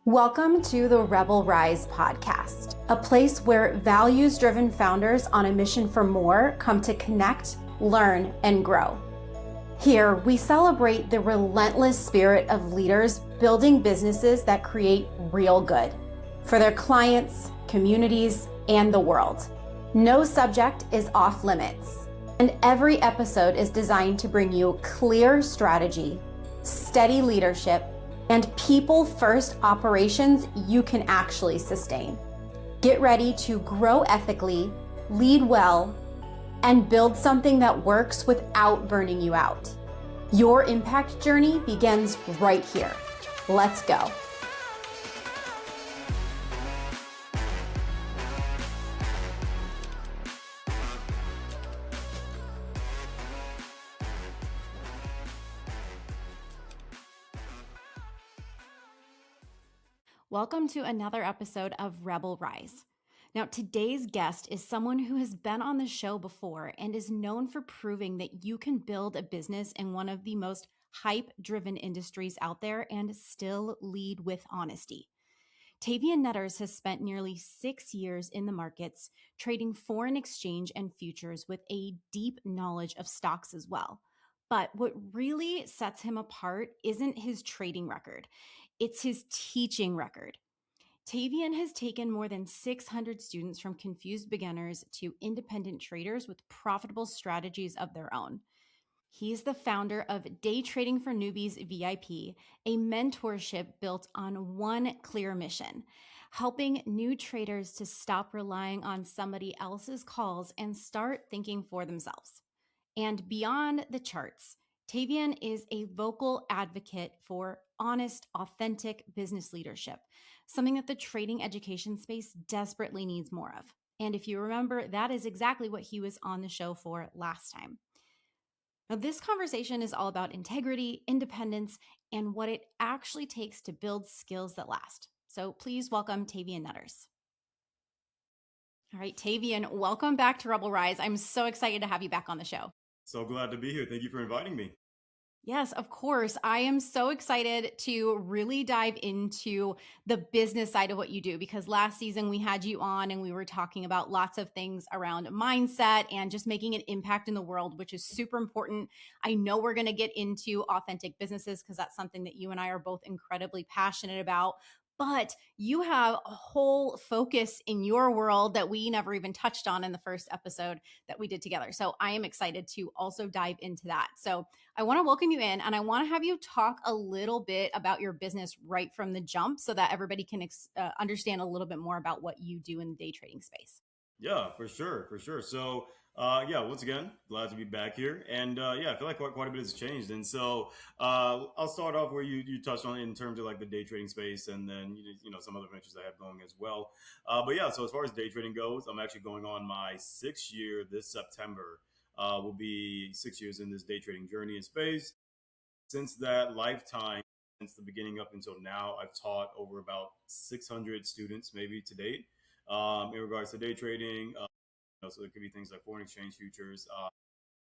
Welcome to the Rebel Rise podcast, a place where values-driven founders on a mission for more come to connect, learn, and grow. Here, we celebrate the relentless spirit of leaders building businesses that create real good for their clients, communities, and the world. No subject is off limits, and every episode is designed to bring you clear strategy, steady leadership, and people-first operations you can actually sustain. Get ready to grow ethically, lead well, and build something that works without burning you out. Your impact journey begins right here. Let's go. Welcome to another episode of Rebel Rise. Now, today's guest is someone who has been on the show before and is known for proving that you can build a business in one of the most hype-driven industries out there and still lead with honesty. Tavion has spent nearly 6 years in the markets, trading foreign exchange and futures with a deep knowledge of stocks as well. But what really sets him apart isn't his trading record. It's his teaching record. Tavion has taken more than 600 students from confused beginners to independent traders with profitable strategies of their own. He's the founder of Day Trading for Newbies VIP, a mentorship built on one clear mission: helping new traders to stop relying on somebody else's calls and start thinking for themselves. And beyond the charts, Tavion is a vocal advocate for honest, authentic business leadership, something that the trading education space desperately needs more of. And if you remember, that is exactly what he was on the show for last time. Now, this conversation is all about integrity, independence, and what it actually takes to build skills that last. So please welcome Tavion. All right, Tavion, welcome back to Rebel Rise. I'm so excited to have you back on the show. So glad to be here. Thank you for inviting me. Yes, of course. I am so excited to really dive into the business side of what you do, because last season we had you on and we were talking about lots of things around mindset and just making an impact in the world, which is super important. I know we're going to get into authentic businesses because that's something that you and I are both incredibly passionate about. But you have a whole focus in your world that we never even touched on in the first episode that we did together. So I am excited to also dive into that. So I want to welcome you in, and I want to have you talk a little bit about your business right from the jump so that everybody can understand a little bit more about what you do in the day trading space. Yeah, for sure, for sure. So, once again, glad to be back here, and I feel like quite a bit has changed. And so, I'll start off where you touched on in terms of like the day trading space, and then some other ventures I have going as well. So as far as day trading goes, I'm actually going on my 6th year this September. Will be 6 years in this day trading journey in space. Since that lifetime, since the beginning up until now, I've taught over about 600 students, maybe to date, in regards to day trading. So it could be things like foreign exchange futures,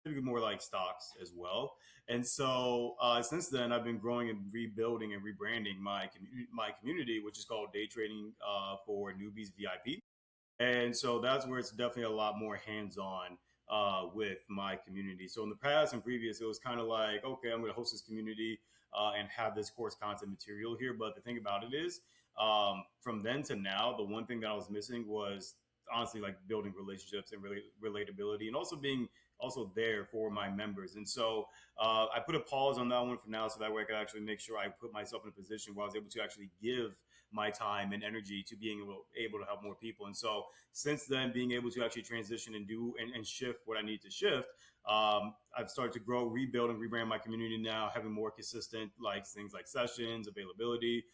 maybe more like stocks as well. And so since then, I've been growing and rebuilding and rebranding my community, which is called Day Trading for Newbies VIP. And so that's where it's definitely a lot more hands-on with my community. So in the past and previous, it was kind of like, okay, I'm going to host this community and have this course content material here. But the thing about it is, from then to now, the one thing that I was missing was honestly like building relationships and relatability, and also being also there for my members. And so I put a pause on that one for now, so that way I could actually make sure I put myself in a position where I was able to actually give my time and energy to being able to help more people. And so since then, being able to actually transition and do and shift what I need to shift, I've started to grow, rebuild, and rebrand my community now, having more consistent like things like sessions, availability,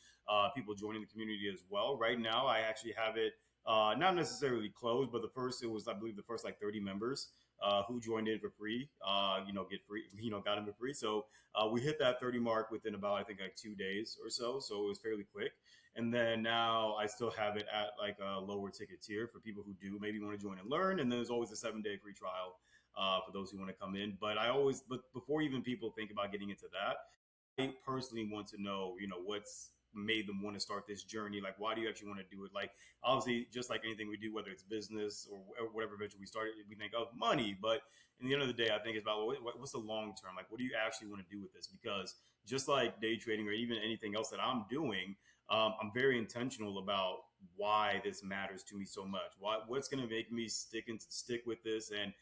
people joining the community as well. Right now, I actually have it not necessarily closed, but it was, I believe, the first like 30 members who joined in for free, get free, got in for free. So we hit that 30 mark within about, I think, like 2 days or so. So it was fairly quick. And then now I still have it at like a lower ticket tier for people who do maybe want to join and learn. And then there's always a 7-day free trial for those who want to come in. But before even people think about getting into that, I personally want to know, made them want to start this journey? Like, why do you actually want to do it? Like, obviously, just like anything we do, whether it's business or whatever venture we started, we think of money. But in the end of the day, I think it's about what's the long term. Like, what do you actually want to do with this? Because just like day trading or even anything else that I'm doing, I'm very intentional about why this matters to me so much. What's going to make me stick with this and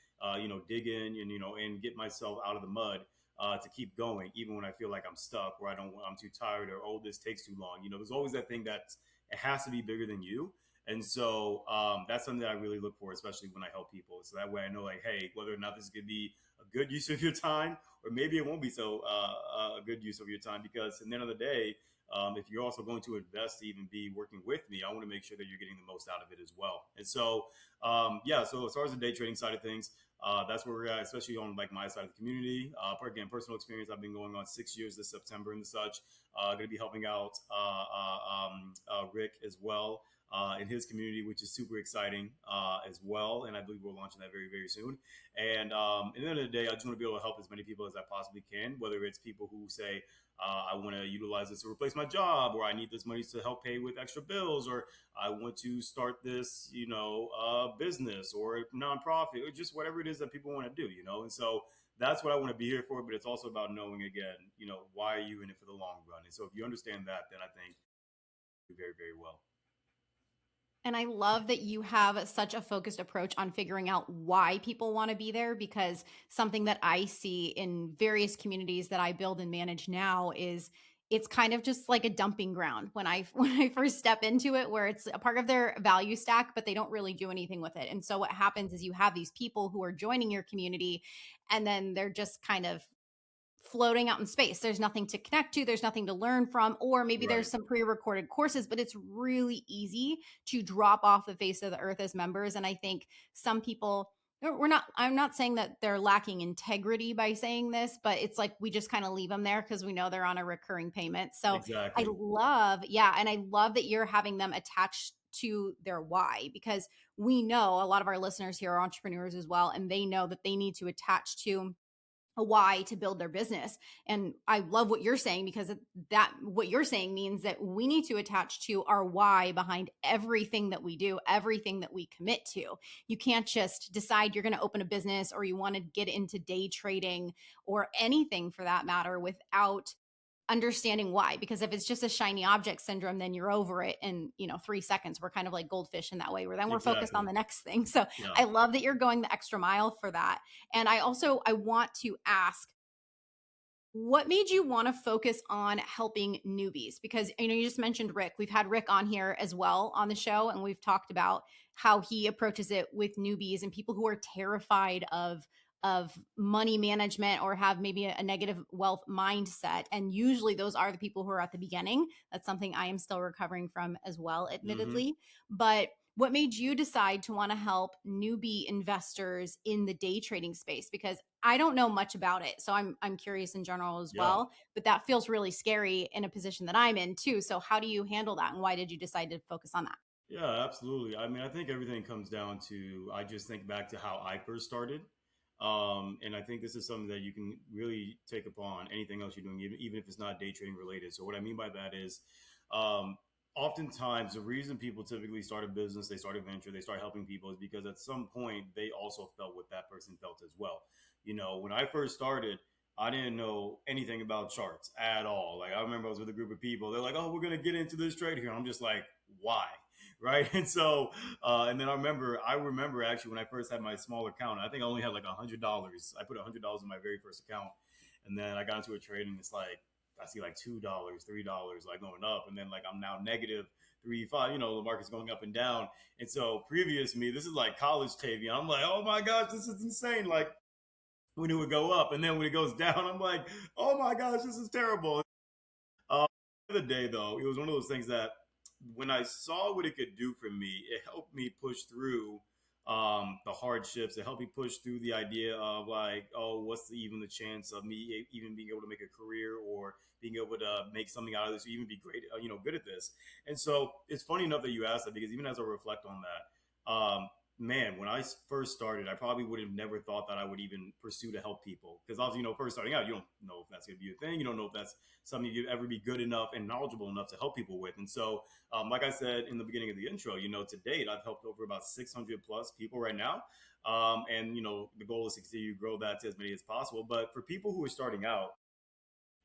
dig in and and get myself out of the mud to keep going, even when I feel like I'm stuck or I'm too tired or this takes too long. There's always that thing that it has to be bigger than you. And so that's something that I really look for, especially when I help people. So that way I know, like, hey, whether or not this is going to be a good use of your time, or maybe it won't be so a good use of your time, because at the end of the day, if you're also going to invest to even be working with me, I want to make sure that you're getting the most out of it as well. And so, yeah, so as far as the day trading side of things, that's where we're at, especially on like my side of the community. Again, personal experience. I've been going on 6 years this September and such. Going to be helping out Rick as well in his community, which is super exciting as well. And I believe we're launching that very, very soon. And at the end of the day, I just want to be able to help as many people as I possibly can, whether it's people who say, I want to utilize this to replace my job, or I need this money to help pay with extra bills, or I want to start this, business or nonprofit, or just whatever it is that people want to do. And so that's what I want to be here for. But it's also about knowing, again, why are you in it for the long run? And so if you understand that, then I think you do very, very well. And I love that you have such a focused approach on figuring out why people want to be there, because something that I see in various communities that I build and manage now is it's kind of just like a dumping ground when I when I first step into it, where it's a part of their value stack, but they don't really do anything with it. And so what happens is you have these people who are joining your community, and then they're just kind of floating out in space. There's nothing to connect to, there's nothing to learn from, or maybe there's Right. some pre-recorded courses, but it's really easy to drop off the face of the earth as members. And I think some people, I'm not saying that they're lacking integrity by saying this, but it's like we just kind of leave them there because we know they're on a recurring payment. So I Exactly. love, yeah, and I love that you're having them attached to their why, because we know a lot of our listeners here are entrepreneurs as well, and they know that they need to attach to a why to build their business. And I love what you're saying, because that what you're saying means that we need to attach to our why behind everything that we do, everything that we commit to. You can't just decide you're going to open a business or you want to get into day trading or anything for that matter without understanding why. Because if it's just a shiny object syndrome, then you're over it in 3 seconds. We're kind of like goldfish in that way, where then we're focused on Exactly. the next thing. So Yeah. I love that you're going the extra mile for that. And I want to ask, what made you want to focus on helping newbies? Because you just mentioned Rick. We've had Rick on here as well on the show, and we've talked about how he approaches it with newbies and people who are terrified of money management or have maybe a negative wealth mindset. And usually those are the people who are at the beginning. That's something I am still recovering from as well, Hmm. admittedly. But what made you decide to want to help newbie investors in the day trading space? Because I don't know much about it, so I'm curious in general as Yeah. well. But that feels really scary in a position that I'm in too. So how do you handle that, and why did you decide to focus on that? Yeah, absolutely. I mean, I think everything comes down to, I just think back to how I first started. And I think this is something that you can really take upon anything else you're doing, even if it's not day trading related. So, what I mean by that is, um, oftentimes the reason people typically start a business, they start a venture, they start helping people, is because at some point they also felt what that person felt as well. When I first started, I didn't know anything about charts at all. Like, I remember I was with a group of people. They're like, "Oh, we're gonna get into this trade here." I'm just like, "Why?" Right? And so, and then I remember actually when I first had my small account, I think I only had like $100. I put $100 in my very first account, and then I got into a trade, and it's like I see like $2, $3, like going up, and then like I'm now negative 3, 5. The market's going up and down, and so previous me, this is like college Tavion. I'm like, oh my gosh, this is insane. Like when it would go up, and then when it goes down, I'm like, oh my gosh, this is terrible. At the end of the day, though, it was one of those things that when I saw what it could do for me, it helped me push through the hardships. It helped me push through the idea of like, oh, even the chance of me even being able to make a career or being able to make something out of this, or even be great, good at this. And so it's funny enough that you asked that, because even as I reflect on that, man, when I first started, I probably would have never thought that I would even pursue to help people. Because obviously, first starting out, you don't know if that's going to be a thing. You don't know if that's something you'd ever be good enough and knowledgeable enough to help people with. And so, like I said in the beginning of the intro, to date, I've helped over about 600 plus people right now. And, the goal is to continue to grow that to as many as possible. But for people who are starting out,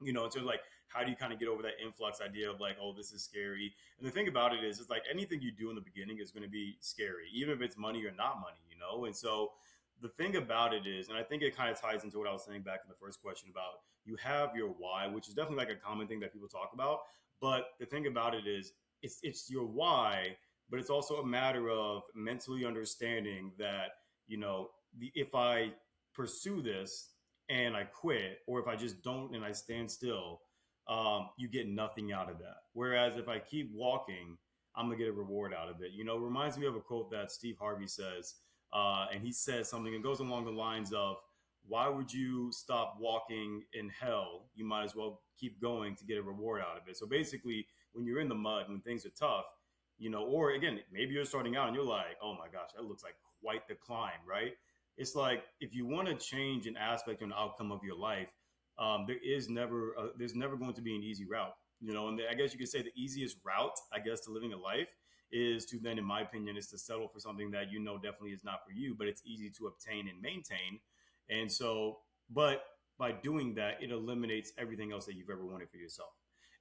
in terms of like how do you kind of get over that influx idea of like, oh, this is scary. And the thing about it is, it's like anything you do in the beginning is going to be scary, even if it's money or not money. And so the thing about it is, and I think it kind of ties into what I was saying back in the first question about you have your why, which is definitely like a common thing that people talk about. But the thing about it is, it's your why, but it's also a matter of mentally understanding that if I pursue this and I quit, or if I just don't and I stand still, you get nothing out of that. Whereas if I keep walking, I'm gonna get a reward out of it. Reminds me of a quote that Steve Harvey says, and he says something. It goes along the lines of, "Why would you stop walking in hell? You might as well keep going to get a reward out of it." So basically, when you're in the mud, when things are tough, or again, maybe you're starting out and you're like, "Oh my gosh, that looks like quite the climb," right? It's like if you want to change an aspect or an outcome of your life, there's never going to be an easy route. And I guess you could say the easiest route, I guess, to living a life is to then, in my opinion, is to settle for something that definitely is not for you, but it's easy to obtain and maintain. And so, but by doing that, it eliminates everything else that you've ever wanted for yourself.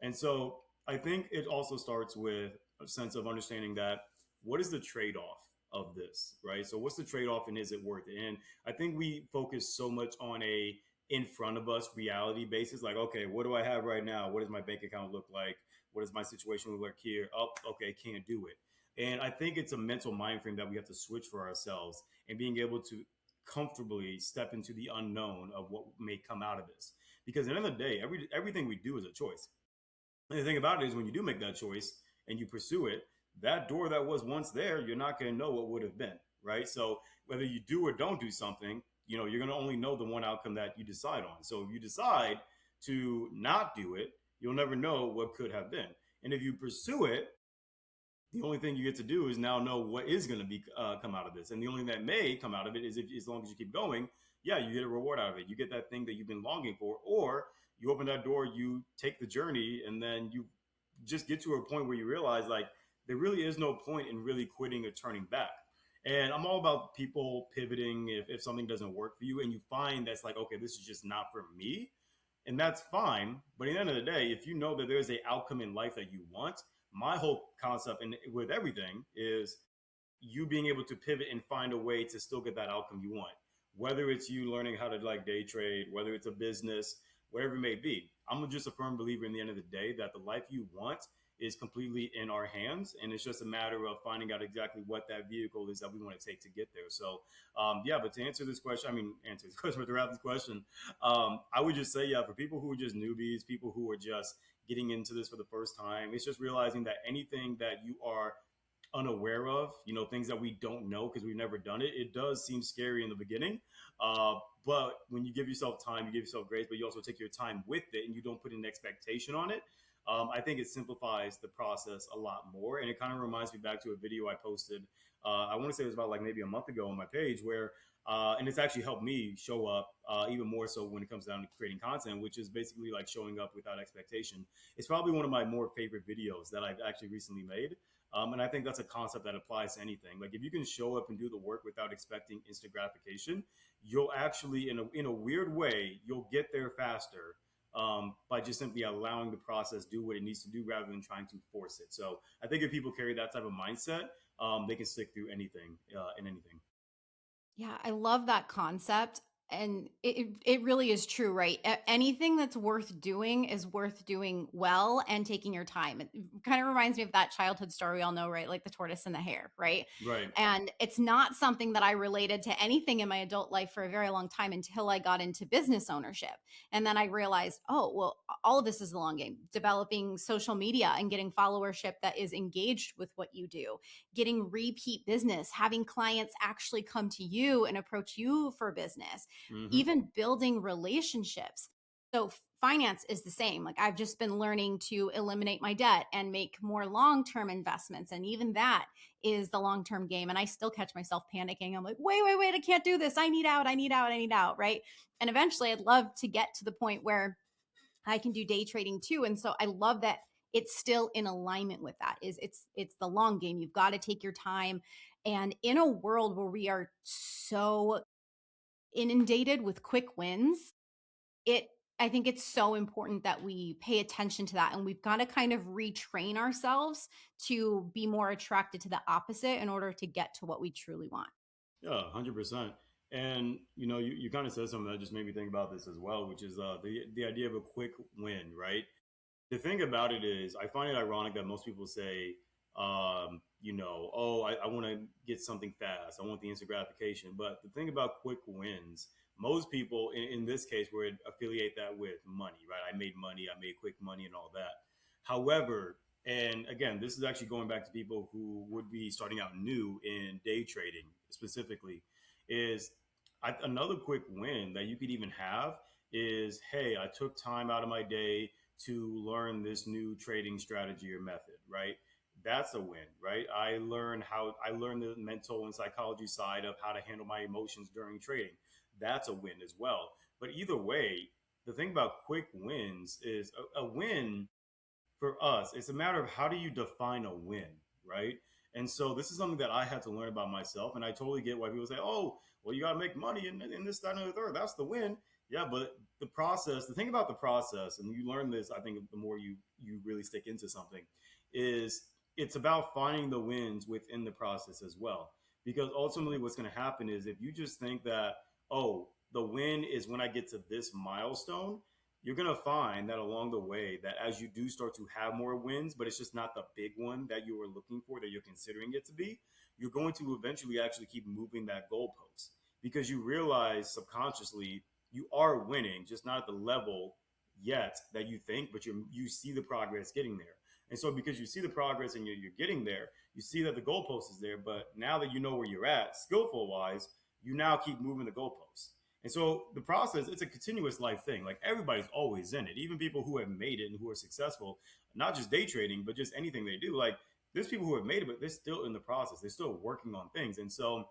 And so, I think it also starts with a sense of understanding that what is the trade off of this, right? So what's the trade off and is it worth it? And I think we focus so much on a in front of us reality basis, like, okay, what do I have right now? What does my bank account look like? What does my situation look like here? Oh, okay, can't do it. And I think it's a mental mind frame that we have to switch for ourselves and being able to comfortably step into the unknown of what may come out of this. Because at the end of the day, everything we do is a choice. And the thing about it is, when you do make that choice and you pursue it, that door that was once there, you're not going to know what would have been, right? So whether you do or don't do something, you're going to only know the one outcome that you decide on. So if you decide to not do it, you'll never know what could have been. And if you pursue it, the only thing you get to do is now know what is going to be come out of this. And the only thing that may come out of it is, if as long as you keep going, yeah, you get a reward out of it. You get that thing that you've been longing for, or you open that door, you take the journey, and then you just get to a point where you realize like there really is no point in really quitting or turning back. And I'm all about people pivoting if something doesn't work for you and you find that's like, okay, this is just not for me. And that's fine. But at the end of the day, if you know that there's a outcome in life that you want, my whole concept and with everything is you being able to pivot and find a way to still get that outcome you want. Whether it's you learning how to like day trade, whether it's a business, whatever it may be. I'm just a firm believer in the end of the day that the life you want is completely in our hands. And it's just a matter of finding out exactly what that vehicle is that we want to take to get there. So, yeah, but to answer this question, answer this question, but to wrap this question, I would just say, yeah, for people who are just newbies, people who are just getting into this for the first time, it's just realizing that anything that you are unaware of, things that we don't know because we've never done it, it does seem scary in the beginning. But when you give yourself time, you give yourself grace, but you also take your time with it and you don't put an expectation on it. I think it simplifies the process a lot more. And it kind of reminds me back to a video I posted. I want to say it was about like maybe a month ago on my page where, and it's actually helped me show up even more so when it comes down to creating content, which is basically like showing up without expectation. It's probably one of my more favorite videos that I've actually recently made. And I think that's a concept that applies to anything. Like if you can show up and do the work without expecting instant gratification, you'll actually, in a weird way, you'll get there faster by just simply allowing the process do what it needs to do rather than trying to force it. So I think if people carry that type of mindset, they can stick through anything in anything. Yeah, I love that concept. And it really is true, right? Anything that's worth doing is worth doing well and taking your time. It kind of reminds me of that childhood story we all know, right? Like the tortoise and the hare, right? Right. And it's not something that I related to anything in my adult life for a very long time until I got into business ownership. And then I realized, oh, well, all of this is the long game. Developing social media and getting followership that is engaged with what you do, getting repeat business, having clients actually come to you and approach you for business, Hmm. even building relationships. So finance is the same. Like I've just been learning to eliminate my debt and make more long-term investments. And even that is the long-term game. And I still catch myself panicking. I'm like, wait, I can't do this. I need out, I need out, I need out. Right. And eventually I'd love to get to the point where I can do day trading too. And so I love that it's still in alignment with that. Is it's the long game. You've got to take your time. And in a world where we are so inundated with quick wins, it I think it's so important that we pay attention to that, and we've got to kind of retrain ourselves to be more attracted to the opposite in order to get to what we truly want. Yeah, 100%. And you kind of said something that just made me think about this as well, which is the idea of a quick win, right? The thing about it is, I find it ironic that most people say, oh, I want to get something fast. I want the instant gratification. But the thing about quick wins, most people in this case would affiliate that with money, right? I made money, I made quick money, and all that. However, and again, this is actually going back to people who would be starting out new in day trading specifically, is another quick win that you could even have is, hey, I took time out of my day to learn this new trading strategy or method, right? That's a win, right? I learned the mental and psychology side of how to handle my emotions during trading. That's a win as well. But either way, the thing about quick wins is a win for us, it's a matter of how do you define a win, right? And so this is something that I had to learn about myself. And I totally get why people say, oh, well, you got to make money in this, that, and the third. That's the win. Yeah, but the process, the thing about the process, and you learn this, I think, the more you really stick into something, is it's about finding the wins within the process as well. Because ultimately, what's going to happen is if you just think that, oh, the win is when I get to this milestone, you're going to find that along the way that as you do start to have more wins, but it's just not the big one that you were looking for, that you're considering it to be, you're going to eventually actually keep moving that goalpost because you realize subconsciously you are winning, just not at the level yet that you think, but you see the progress getting there. And so because you see the progress and you're getting there, you see that the goalpost is there, but now that you know where you're at, skillful wise, you now keep moving the goalposts. And so the process, it's a continuous life thing. Like everybody's always in it. Even people who have made it and who are successful, not just day trading, but just anything they do. Like there's people who have made it, but they're still in the process. They're still working on things. And so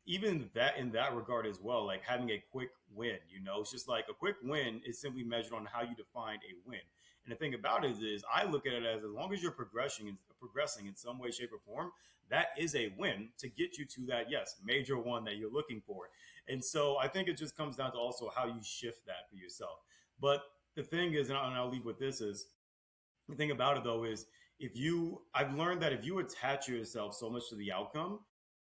even that in that regard as well, like having a quick win, it's just like a quick win is simply measured on how you define a win. And the thing about it is I look at it as long as you're progressing in some way, shape, or form, that is a win to get you to that, yes, major one that you're looking for. And so I think it just comes down to also how you shift that for yourself. But the thing is, and I'll leave with this is the thing about it though is I've learned that if you attach yourself so much to the outcome,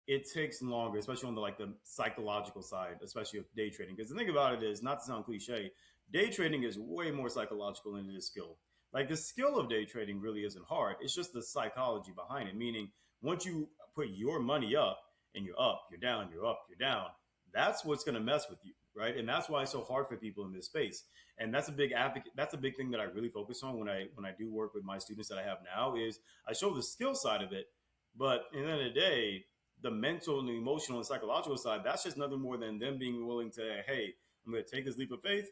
it takes longer, especially on the psychological side, especially of day trading. Because the thing about it is, not to sound cliche, day trading is way more psychological than it is skill. Like the skill of day trading really isn't hard. It's just the psychology behind it. Meaning, once you put your money up and you're up, you're down, you're up, you're down, that's what's going to mess with you, right? And that's why it's so hard for people in this space. And that's a big advocate. That's a big thing that I really focus on when I do work with my students that I have now. Is I show the skill side of it, but at the end of the day, the mental and the emotional and psychological side, that's just nothing more than them being willing to, hey, I'm going to take this leap of faith.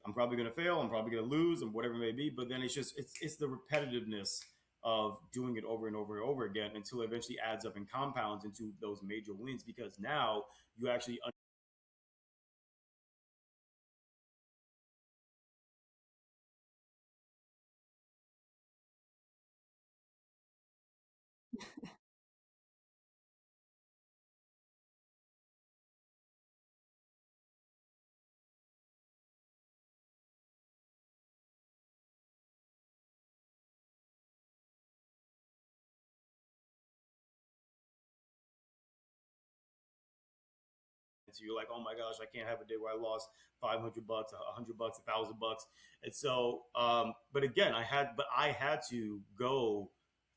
I'm probably going to fail. I'm probably going to lose and whatever it may be. But then it's the repetitiveness of doing it over and over and over again until it eventually adds up and compounds into those major wins because now you actually so you're like, oh my gosh, I can't have a day where I lost $500, $100, $1,000. And so, but again, I had to go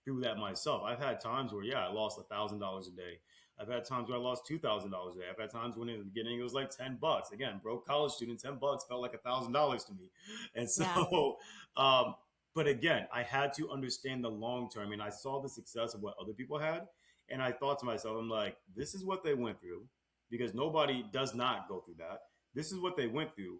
through that myself. I've had times where, yeah, I lost $1,000 a day. I've had times where I lost $2,000 a day. I've had times when in the beginning it was like $10. Again, broke college student, $10 felt like $1,000 to me. And Yeah. so, um, but again, I had to understand the long term, and I saw the success of what other people had, and I thought to myself, I'm like, this is what they went through because nobody does not go through that. This is what they went through.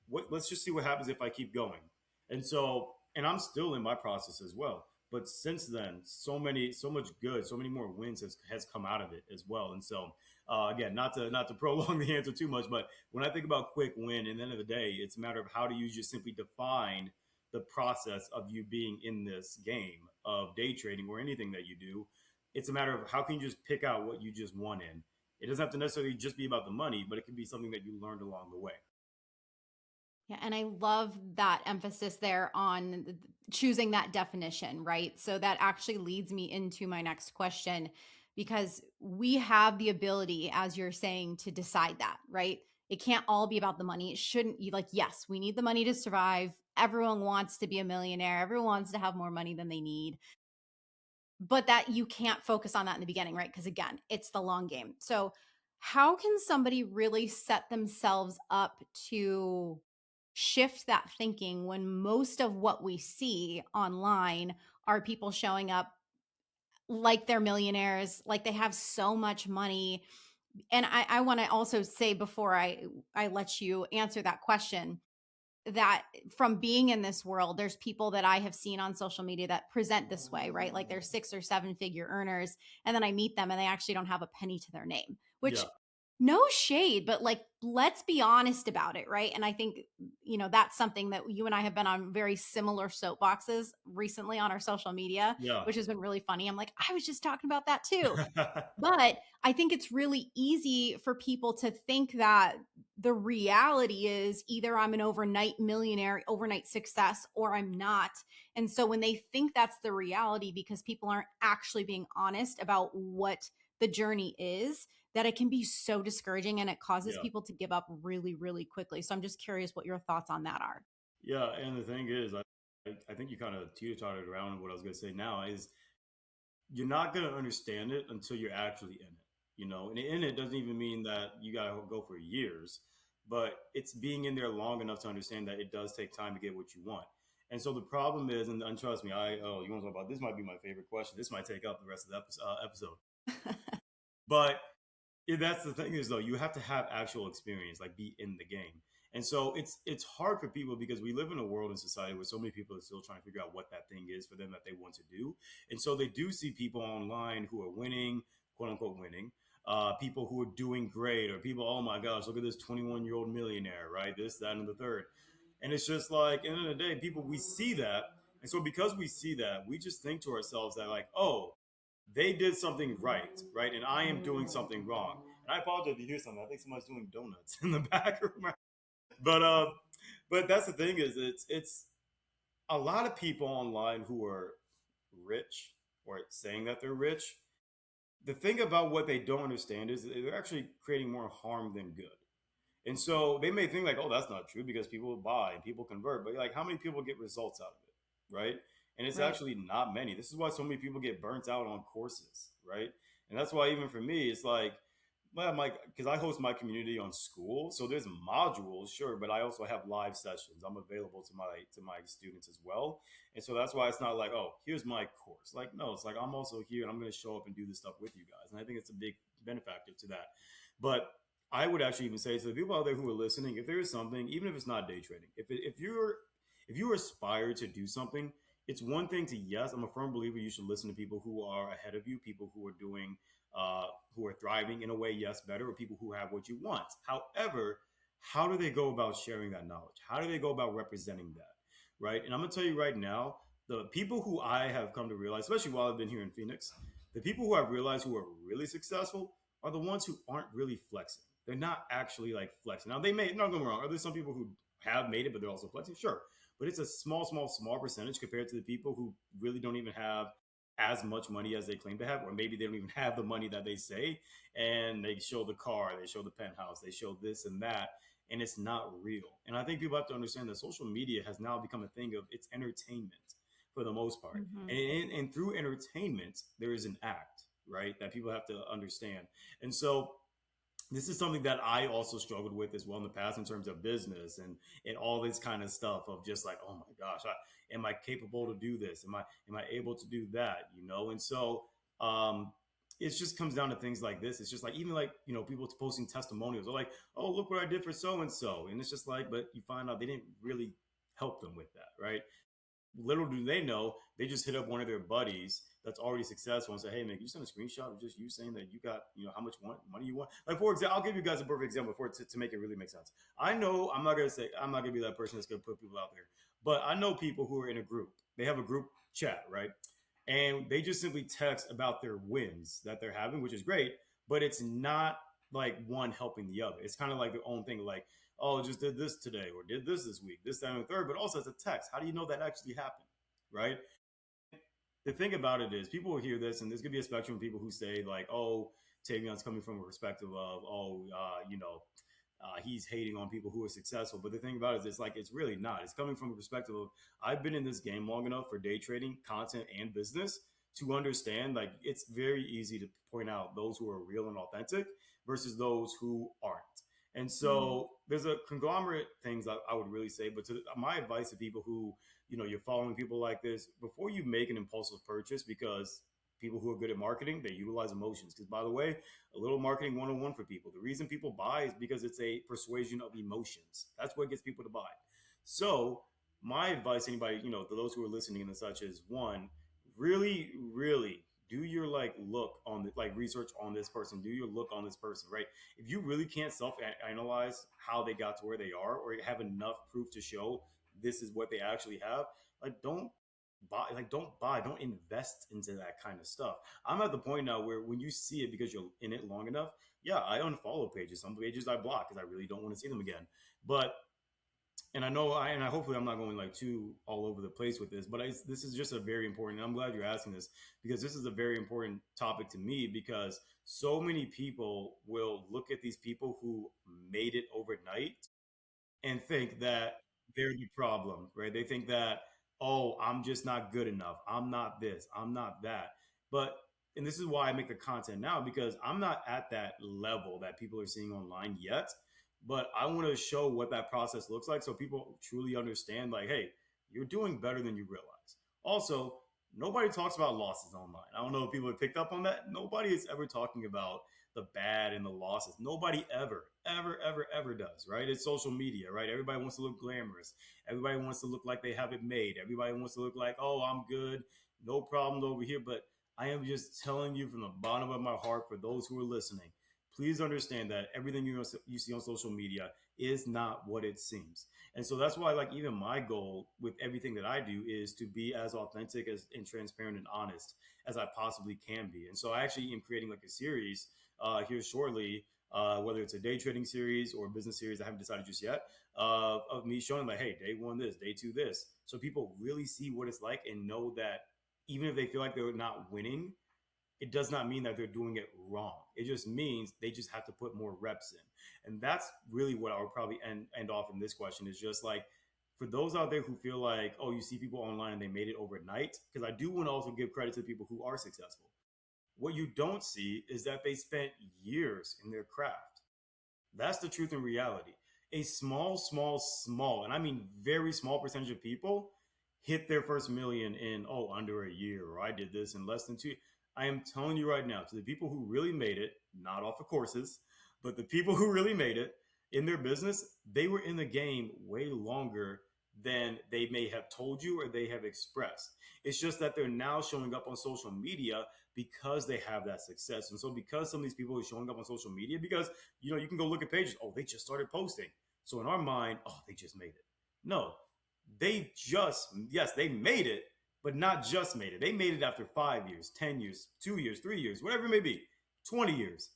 let's just see what happens if I keep going. And so, and I'm still in my process as well. But since then, so much good, so many more wins has come out of it as well. And so, again, not to prolong the answer too much, but when I think about quick win, at the end of the day, it's a matter of how do you just simply define the process of you being in this game of day trading or anything that you do. It's a matter of how can you just pick out what you just won in. It doesn't have to necessarily just be about the money, but it could be something that you learned along the way. Yeah, and I love that emphasis there on choosing that definition, right? So that actually leads me into my next question because we have the ability, as you're saying, to decide that, right? It can't all be about the money. It shouldn't be like, yes, we need the money to survive. Everyone wants to be a millionaire. Everyone wants to have more money than they need, but that you can't focus on that in the beginning, right? Because again, it's the long game. So, how can somebody really set themselves up to shift that thinking when most of what we see online are people showing up like they're millionaires, like they have so much money? And I want to also say before I let you answer that question, that from being in this world, there's people that I have seen on social media that present this way, right? Like they're 6 or 7 figure earners. And then I meet them and they actually don't have a penny to their name, which Yeah, no shade, but like, let's be honest about it. Right. And I think, that's something that you and I have been on very similar soapboxes recently on our social media, yeah, which has been really funny. I'm like, I was just talking about that too. But I think it's really easy for people to think that the reality is either I'm an overnight millionaire, overnight success, or I'm not. And so when they think that's the reality, because people aren't actually being honest about what the journey is, that it can be so discouraging and it causes yeah, people to give up really, really quickly. So I'm just curious what your thoughts on that are. yeah. And the thing is, I think you kind of teeter tottered around what I was going to say now is you're not going to understand it until you're actually in it, and in it doesn't even mean that you got to go for years, but it's being in there long enough to understand that it does take time to get what you want. And so the problem is, and trust me, you want to talk about this? Might be my favorite question. This might take up the rest of the episode, but that's the thing is though, you have to have actual experience, like be in the game. And so it's hard for people because we live in a world and society where so many people are still trying to figure out what that thing is for them that they want to do. And so they do see people online who are winning, quote unquote winning, people who are doing great, or people, oh my gosh, look at this 21-year-old millionaire, right? This, that, and the third. And it's just like, at the end of the day, people, we see that. And so because we see that, we just think to ourselves that like, oh, they did something right, right? And I am doing something wrong. And I apologize if you hear something. I think somebody's doing donuts in the back room. But but that's the thing is it's a lot of people online who are rich or saying that they're rich. The thing about what they don't understand is that they're actually creating more harm than good. And so they may think like, oh, that's not true because people buy and people convert, but like how many people get results out of it, right? And it's Right. actually not many. This is why so many people get burnt out on courses, right? And that's why even for me, it's like, well, Mike, because I host my community on school, so there's modules, sure, but I also have live sessions. I'm available to my students as well, and so that's why it's not like, oh, here's my course. Like, no, it's like I'm also here and I'm going to show up and do this stuff with you guys, and I think it's a big benefactor to that. But I would actually even say to the people out there who are listening, if there is something, even if it's not day trading, if you aspire to do something, it's one thing to, yes, I'm a firm believer you should listen to people who are ahead of you, people who are doing who are thriving in a way, yes, better, or people who have what you want. However, how do they go about sharing that knowledge? How do they go about representing that? Right. And I'm gonna tell you right now, the people who I have come to realize, especially while I've been here in Phoenix, the people who I've realized who are really successful are the ones who aren't really flexing. They're not actually like flexing. Now they may, not get me wrong, are there some people who have made it, but they're also flexing? Sure. But it's a small percentage compared to the people who really don't even have as much money as they claim to have, or maybe they don't even have the money that they say, and they show the car, they show the penthouse, they show this and that, and it's not real. And I think people have to understand that social media has now become a thing of it's entertainment for the most part, Hmm. and through entertainment there is an act, right, that people have to understand. And so this is something that I also struggled with as well in the past in terms of business and all this kind of stuff of just like, oh my gosh, am I capable to do this? Am I able to do that? And so um, it just comes down to things like this. It's just like even like people posting testimonials. They're like, "Oh, look what I did for so and so," and it's just like, but you find out they didn't really help them with that, right? Little do they know, they just hit up one of their buddies that's already successful and say, "Hey, man, can you send a screenshot of just you saying that you got, how much money you want?" Like, for example, I'll give you guys a perfect example for it to make it really make sense. I know I'm not gonna be that person that's gonna put people out there, but I know people who are in a group. They have a group chat, right? And they just simply text about their wins that they're having, which is great, but it's not like one helping the other. It's kind of like their own thing, like, "Oh, just did this today or did this week, this, that, and the third," but also as a text. How do you know that actually happened? Right? The thing about it is people will hear this, and there's gonna be a spectrum of people who say, like, "Oh, Tavion's coming from a perspective of, oh, he's hating on people who are successful." But the thing about it is, it's like, it's really not. It's coming from a perspective of, I've been in this game long enough for day trading, content, and business to understand, like, it's very easy to point out those who are real and authentic versus those who aren't. And so there's a conglomerate things I would really say. But my advice to people who, you're following people like this, before you make an impulsive purchase, because people who are good at marketing, they utilize emotions. Because, by the way, a little marketing 101 for people. The reason people buy is because it's a persuasion of emotions. That's what gets people to buy. So my advice, anybody, to those who are listening and such, is one, really, really do your like look on the like research on this person. Do your look on this person, right? If you really can't self analyze how they got to where they are, or have enough proof to show this is what they actually have, like, don't invest into that kind of stuff. I'm at the point now where when you see it because you're in it long enough, yeah, I unfollow pages. Some pages I block because I really don't want to see them again. But and I know and I hopefully I'm not going like too all over the place with this, but this is just a very important, and I'm glad you're asking this, because this is a very important topic to me, because so many people will look at these people who made it overnight and think that they're the problem, right? They think that, "Oh, I'm just not good enough. I'm not this. I'm not that." But, and this is why I make the content now, because I'm not at that level that people are seeing online yet. But I want to show what that process looks like so people truly understand, like, hey, you're doing better than you realize. Also, nobody talks about losses online. I don't know if people have picked up on that. Nobody is ever talking about the bad and the losses. Nobody ever does, right? It's social media, right? Everybody wants to look glamorous. Everybody wants to look like they have it made. Everybody wants to look like, "Oh, I'm good, no problems over here." But I am just telling you from the bottom of my heart, for those who are listening, please understand that everything you see on social media is not what it seems. And so that's why, like, even my goal with everything that I do is to be as authentic as and transparent and honest as I possibly can be. And so I actually am creating like a series here shortly, whether it's a day trading series or a business series, I haven't decided just yet, of me showing, like, "Hey, day one this, day two this," so people really see what it's like and know that even if they feel like they're not winning, it does not mean that they're doing it wrong. It just means they just have to put more reps in. And that's really what I would probably end off in this question, is just like, for those out there who feel like, "Oh, you see people online and they made it overnight," because I do want to also give credit to the people who are successful. What you don't see is that they spent years in their craft. That's the truth and reality. A small, and I mean very small percentage of people hit their first million in, under a year, or I did this in less than 2. I am telling you right now, to the people who really made it, not off of courses, but the people who really made it in their business, they were in the game way longer than they may have told you or they have expressed. It's just that they're now showing up on social media because they have that success. And so because some of these people are showing up on social media, because you can go look at pages, "Oh, they just started posting." So in our mind, "Oh, they just made it." No, yes, they made it, but not just made it. They made it after 5 years, 10 years, 2 years, 3 years, whatever it may be, 20 years.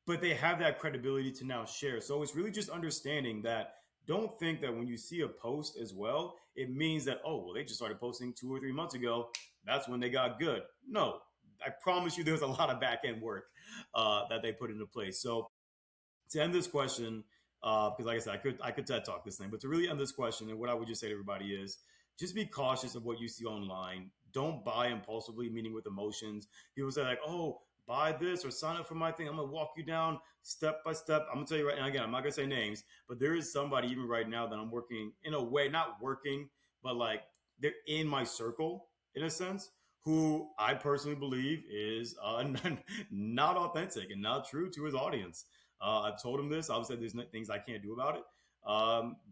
But they have that credibility to now share. So it's really just understanding that, don't think that when you see a post as well, it means that, "Oh, well, they just started posting 2 or 3 months ago. That's when they got good." No, I promise you there's a lot of back end work that they put into place. So to end this question, because like I said, I could TED talk this thing, but to really end this question, and what I would just say to everybody is, just be cautious of what you see online. Don't buy impulsively, meaning with emotions. People say, like, "Oh, buy this or sign up for my thing. I'm gonna walk you down step by step." I'm gonna tell you right now. Again, I'm not gonna say names, but there is somebody even right now that I'm working in a way, not working, but like they're in my circle in a sense, who I personally believe is not authentic and not true to his audience. I've told him this. Obviously, there's things I can't do about it.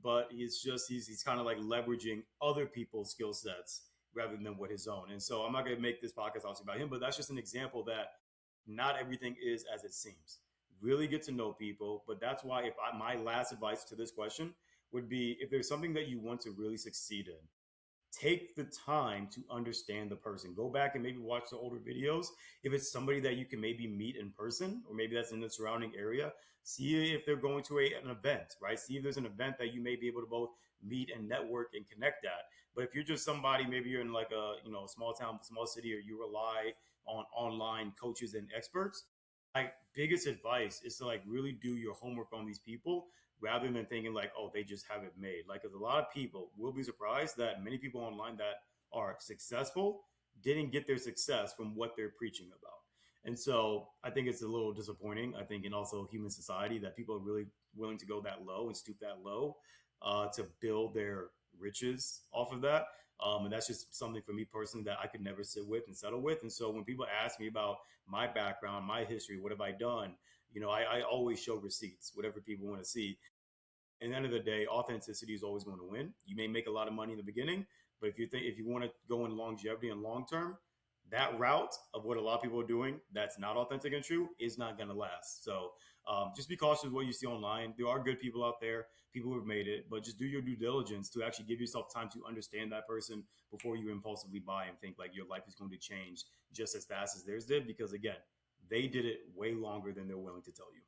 But he's kind of like leveraging other people's skill sets rather than what his own. And so I'm not going to make this podcast obviously about him, but that's just an example that not everything is as it seems. Really get to know people, but that's why my last advice to this question would be if there's something that you want to really succeed in, take the time to understand the person. Go back and maybe watch the older videos. If it's somebody that you can maybe meet in person, or maybe that's in the surrounding area, see if they're going to an event, right? See if there's an event that you may be able to both meet and network and connect at. But if you're just somebody, maybe you're in like a small town, small city, or you rely on online coaches and experts, like biggest advice is to like really do your homework on these people rather than thinking like, oh, they just have it made. Like, because a lot of people will be surprised that many people online that are successful didn't get their success from what they're preaching about. And so I think it's a little disappointing. I think in also human society that people are really willing to go that low and stoop that low to build their riches off of that. And that's just something for me personally that I could never sit with and settle with. And so when people ask me about my background, my history, what have I done? I always show receipts, whatever people want to see. At the end of the day, authenticity is always going to win. You may make a lot of money in the beginning, but if you want to go in longevity and long term, that route of what a lot of people are doing that's not authentic and true is not going to last. So just be cautious of what you see online. There are good people out there, people who have made it, but just do your due diligence to actually give yourself time to understand that person before you impulsively buy and think like your life is going to change just as fast as theirs did. Because again, they did it way longer than they're willing to tell you.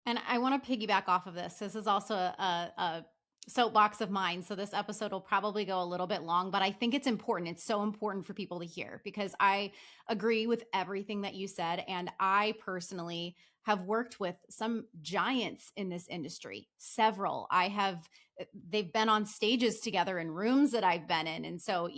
And I want to piggyback off of this. This is also a soapbox of mine. So this episode will probably go a little bit long, but I think it's important. It's so important for people to hear because I agree with everything that you said. And I personally have worked with some giants in this industry, several. They've been on stages together in rooms that I've been in. And so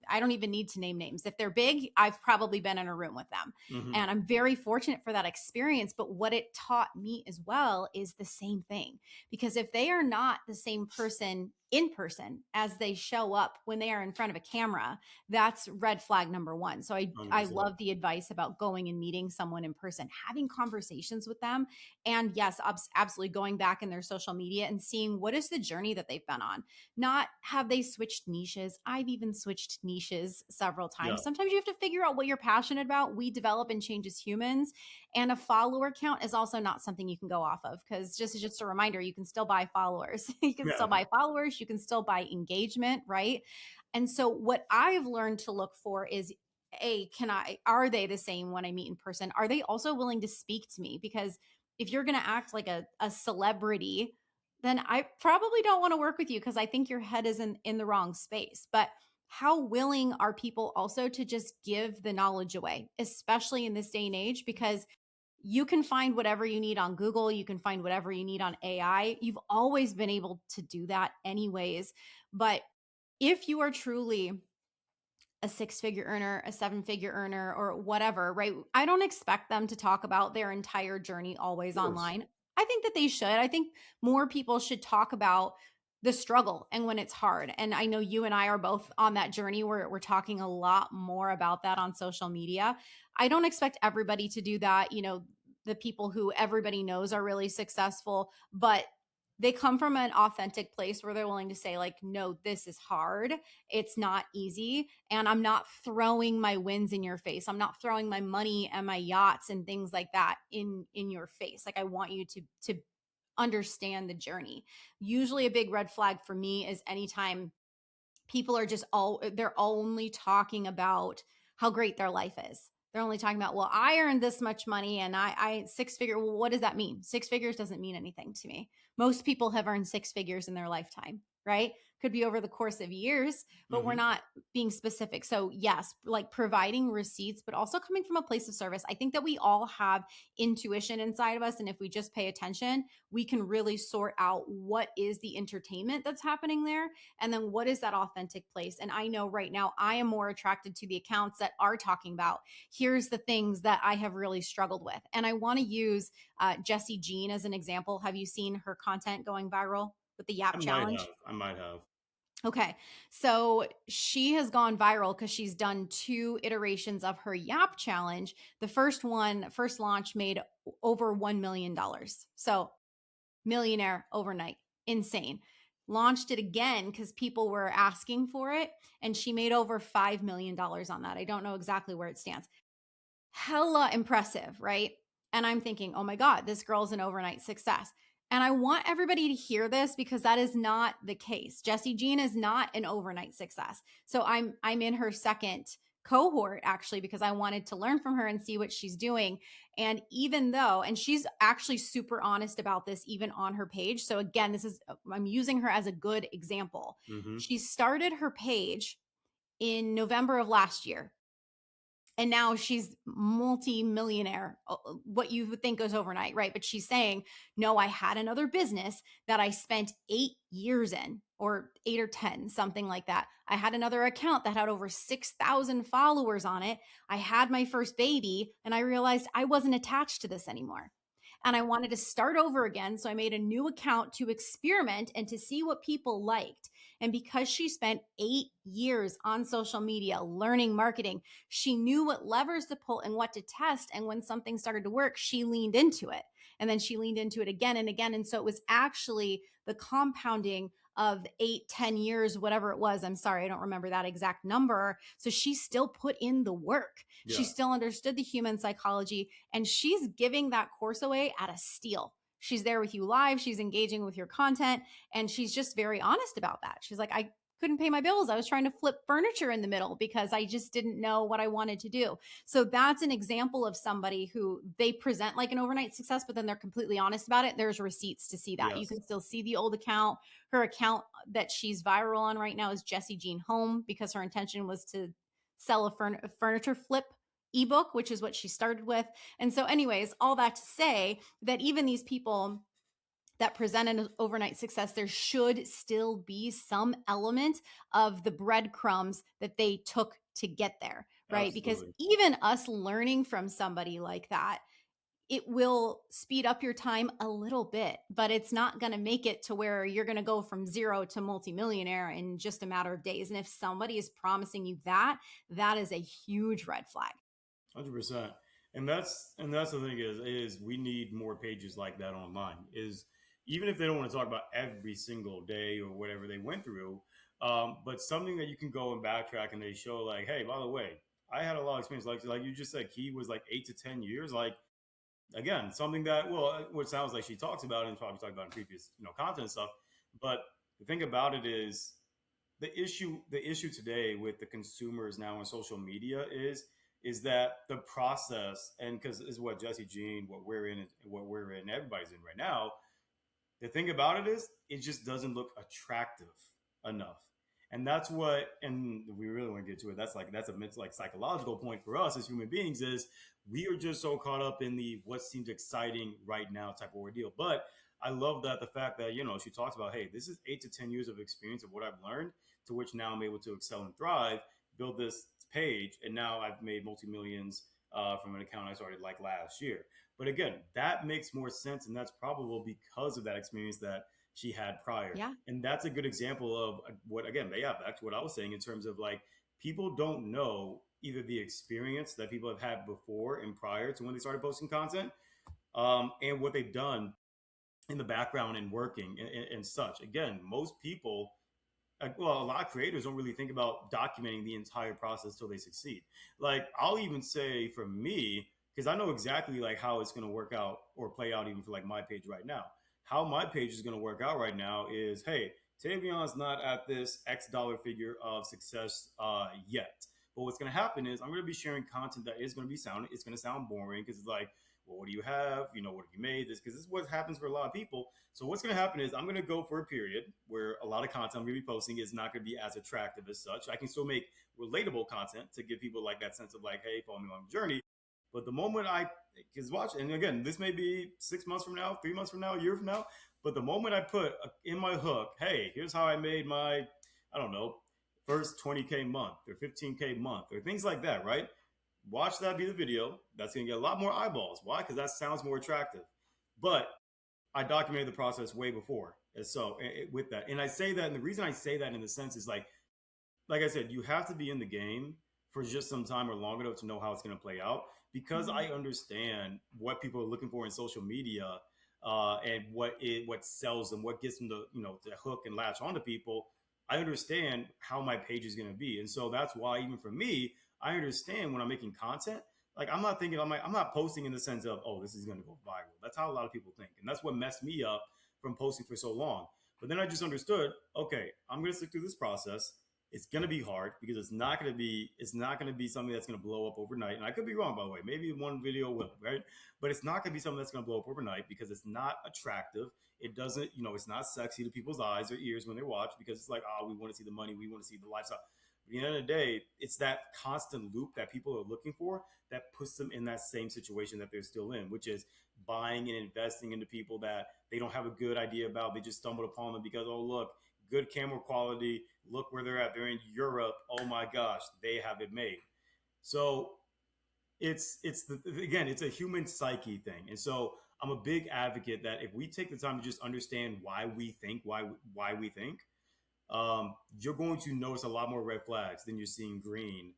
I don't even need to name names. If they're big, I've probably been in a room with them. Mm-hmm. And I'm very fortunate for that experience. But what it taught me as well is the same thing. Because if they are not the same person in person as they show up when they are in front of a camera, that's red flag number one. So I 100%. love the advice about going and meeting someone in person, having conversations with them. And yes, absolutely going back in their social media and seeing what is the journey that they've been on. Not have they switched niches. I've even switched niches several Yeah. times. Sometimes you have to figure out what you're passionate about. We develop and change as humans. And a follower count is also not something you can go off of because just a reminder, you can still buy followers. You can still Yeah. buy followers. You can still buy engagement, right? And so what I've learned to look for is are they the same when I meet in person? Are they also willing to speak to me? Because if you're going to act like a celebrity, then I probably don't want to work with you because I think your head is in the wrong space. But how willing are people also to just give the knowledge away, especially in this day and age? Because you can find whatever you need on Google, you can find whatever you need on AI. You've always been able to do that, anyways. But if you are truly a six-figure earner, a seven-figure earner, or whatever, right? I don't expect them to talk about their entire journey always Of course. online. I think that they should. I think more people should talk about the struggle and when it's hard. And I know you and I are both on that journey where we're talking a lot more about that on social media. I don't expect everybody to do that. The people who everybody knows are really successful, but they come from an authentic place where they're willing to say like, no, this is hard. It's not easy. And I'm not throwing my wins in your face. I'm not throwing my money and my yachts and things like that in your face. Like I want you to understand the journey. Usually a big red flag for me is anytime people are they're only talking about how great their life is. They're only talking about, well, I earned this much money and I six figure. Well, what does that mean? Six figures doesn't mean anything to me. Most people have earned six figures in their lifetime, right? Could be over the course of years, but we're Mm-hmm. not being specific. So yes, like providing receipts, but also coming from a place of service. I think that we all have intuition inside of us. And if we just pay attention, we can really sort out what is the entertainment that's happening there and then what is that authentic place. And I know right now I am more attracted to the accounts that are talking about here's the things that I have really struggled with. And I want to use Jessie Jean as an example. Have you seen her content going viral with the I Yap might Challenge? have. I might have. Okay. So she has gone viral because she's done two iterations of her Yap challenge. The first launch made over $1 million. So millionaire overnight. Insane. Launched it again because people were asking for it. And she made over $5 million on that. I don't know exactly where it stands. Hella impressive, right? And I'm thinking, oh my God, this girl's an overnight success. And I want everybody to hear this because that is not the case. Jessie Jean is not an overnight success. So I'm in her second cohort actually because I wanted to learn from her and see what she's doing. And even though, and she's actually super honest about this even on her page. So again, I'm using her as a good example. Mm-hmm. She started her page in November of last year and now she's multi-millionaire, what you would think goes overnight, right? But she's saying, no, I had another business that I spent 8 years in, or 8 or 10, something like that. I had another account that had over 6,000 followers on it. I had my first baby and I realized I wasn't attached to this anymore, and I wanted to start over again. So I made a new account to experiment and to see what people liked. And because she spent 8 years on social media learning marketing, she knew what levers to pull and what to test. And when something started to work, she leaned into it. And then she leaned into it again and again. And so it was actually the compounding of 8, 10 years, whatever it was. I'm sorry, I don't remember that exact number. So she still put in the work. She Yeah. still understood the human psychology, and she's giving that course away at a steal. She's there with you live. She's engaging with your content. And she's just very honest about that. She's like, I couldn't pay my bills. I was trying to flip furniture in the middle because I just didn't know what I wanted to do. So that's an example of somebody who they present like an overnight success, but then they're completely honest about it. There's receipts to see that. You Yes. can still see the old account. Her account that she's viral on right now is Jessie Jean Home because her intention was to sell a furniture flip ebook, which is what she started with. And so, anyways, all that to say that even these people that present an overnight success, there should still be some element of the breadcrumbs that they took to get there, right? Because Absolutely. even us learning from somebody like that, it will speed up your time a little bit, but it's not going to make it to where you're going to go from zero to multimillionaire in just a matter of days. And if somebody is promising you that, that is a huge red flag. 100%. And that's the thing is we need more pages like that online. Is even if they don't want to talk about every single day or whatever they went through, but something that you can go and backtrack and they show like, hey, by the way, I had a lot of experience. Like you just said, Key was like 8 to 10 years. Like again, something that what sounds like she talks about and probably talked about in previous content and stuff. But the thing about it is the issue today with the consumers now on social media is that the process, and because is what Jesse Jean, what we're in, everybody's in right now. The thing about it is it just doesn't look attractive enough. And that's what, and we really want to get to it. That's a mental, like psychological point for us as human beings is we are just so caught up in the what seems exciting right now type of ordeal. But I love that the fact that she talks about, hey, this is 8 to 10 years of experience of what I've learned, to which now I'm able to excel and thrive, build this page, and now I've made multi millions from an account I started like last year. But again, that makes more sense, and that's probable because of that experience that she had prior. Yeah. And that's a good example of what, again, yeah, back to what I was saying in terms of like people don't know either the experience that people have had before and prior to when they started posting content, and what they've done in the background and working and such. Again, most people, well, a lot of creators don't really think about documenting the entire process till they succeed. Like I'll even say for me, because I know exactly like how it's going to work out or play out even for like my page right now. How my page is going to work out right now is, hey, Tavion's not at this X dollar figure of success yet. But what's going to happen is I'm going to be sharing content that is going to be it's going to sound boring because it's like, well, what do you have? What have you made? Because this is what happens for a lot of people. So what's going to happen is I'm going to go for a period where a lot of content I'm going to be posting is not going to be as attractive as such. I can still make relatable content to give people like that sense of like, hey, follow me on the journey. But the moment because watch, and again, this may be 6 months from now, 3 months from now, a year from now. But the moment I put in my hook, hey, here's how I made my, I don't know, first 20K month or 15K month or things like that, right? Watch that be the video. That's going to get a lot more eyeballs. Why? Because that sounds more attractive. But I documented the process way before. And so with that, and I say that, and the reason I say that in the sense is like I said, you have to be in the game for just some time or long enough to know how it's going to play out. Because Mhm. I understand what people are looking for in social media, and what sells them, what gets them to to hook and latch onto people. I understand how my page is going to be, and so that's why even for me, I understand when I'm making content. Like I'm not thinking I'm not posting in the sense of, oh, this is going to go viral. That's how a lot of people think, and that's what messed me up from posting for so long. But then I just understood, okay, I'm going to stick through this process. It's going to be hard because it's not going to be something that's going to blow up overnight. And I could be wrong, by the way. Maybe one video will, right? But it's not going to be something that's going to blow up overnight because it's not attractive. It doesn't, it's not sexy to people's eyes or ears when they watch because it's like, oh, we want to see the money, we want to see the lifestyle. But at the end of the day, it's that constant loop that people are looking for that puts them in that same situation that they're still in, which is buying and investing into people that they don't have a good idea about. They just stumbled upon them because, oh, look, good camera quality. Look where they're at. They're in Europe. Oh my gosh, they have it made. So again, it's a human psyche thing, and so I'm a big advocate that if we take the time to just understand why we think, you're going to notice a lot more red flags than you're seeing green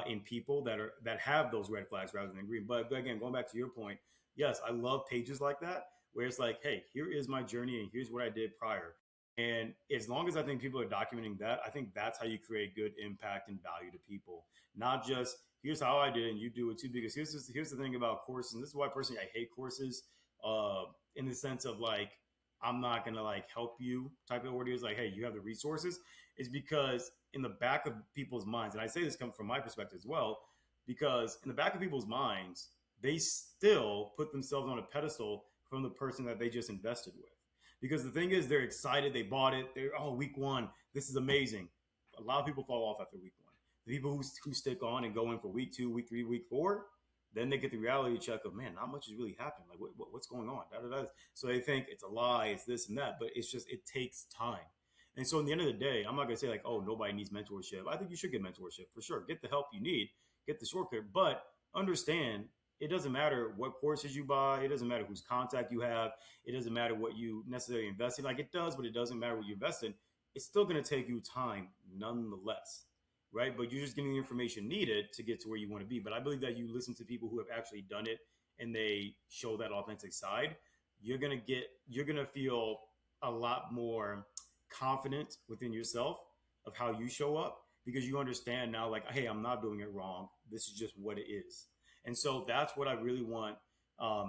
in people that have those red flags rather than green. But again, going back to your point, yes, I love pages like that where it's like, hey, here is my journey and here's what I did prior. And as long as I think people are documenting that, I think that's how you create good impact and value to people. Not just here's how I did it and you do it too. Because here's the thing about courses. And this is why personally I hate courses, uh, in the sense of like I'm not gonna like help you type of order is like, hey, you have the resources, is because in the back of people's minds, and I say this comes from my perspective as well, because in the back of people's minds, they still put themselves on a pedestal from the person that they just invested with. Because the thing is, they're excited, they bought it, they're week one, this is amazing. A lot of people fall off after week one. The people who stick on and go in for week two, week three, week four, then they get the reality check of, man, not much has really happened. Like what's going on? Da, da, da. So they think it's a lie, it's this and that, but it's just it takes time. And so in the end of the day, I'm not gonna say like, oh, nobody needs mentorship. I think you should get mentorship for sure. Get the help you need, get the shortcut, but understand it doesn't matter what courses you buy, it doesn't matter whose contact you have, it doesn't matter what you necessarily invest in. Like it does, but it doesn't matter what you invest in. It's still gonna take you time nonetheless, right? But you're just getting the information needed to get to where you want to be. But I believe that you listen to people who have actually done it and they show that authentic side, you're gonna feel a lot more confident within yourself of how you show up because you understand now, like, hey, I'm not doing it wrong. This is just what it is. And so that's what I really want.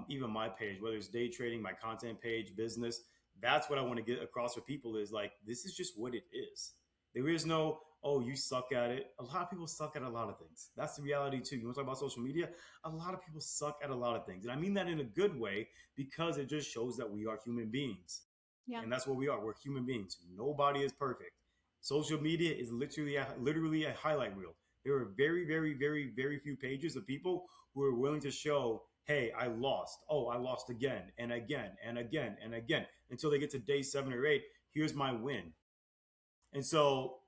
Even my page, whether it's day trading, my content page, business, that's what I want to get across for people is like, this is just what it is. There is no, oh, you suck at it. A lot of people suck at a lot of things. That's the reality too. You want to talk about social media? A lot of people suck at a lot of things. And I mean that in a good way because it just shows that we are human beings. Yeah. And that's what we are. We're human beings. Nobody is perfect. Social media is literally a highlight reel. There are very, very, very, very few pages of people who are willing to show, hey, I lost. Oh, I lost again and again and again and again until they get to day 7 or 8. Here's my win. And so,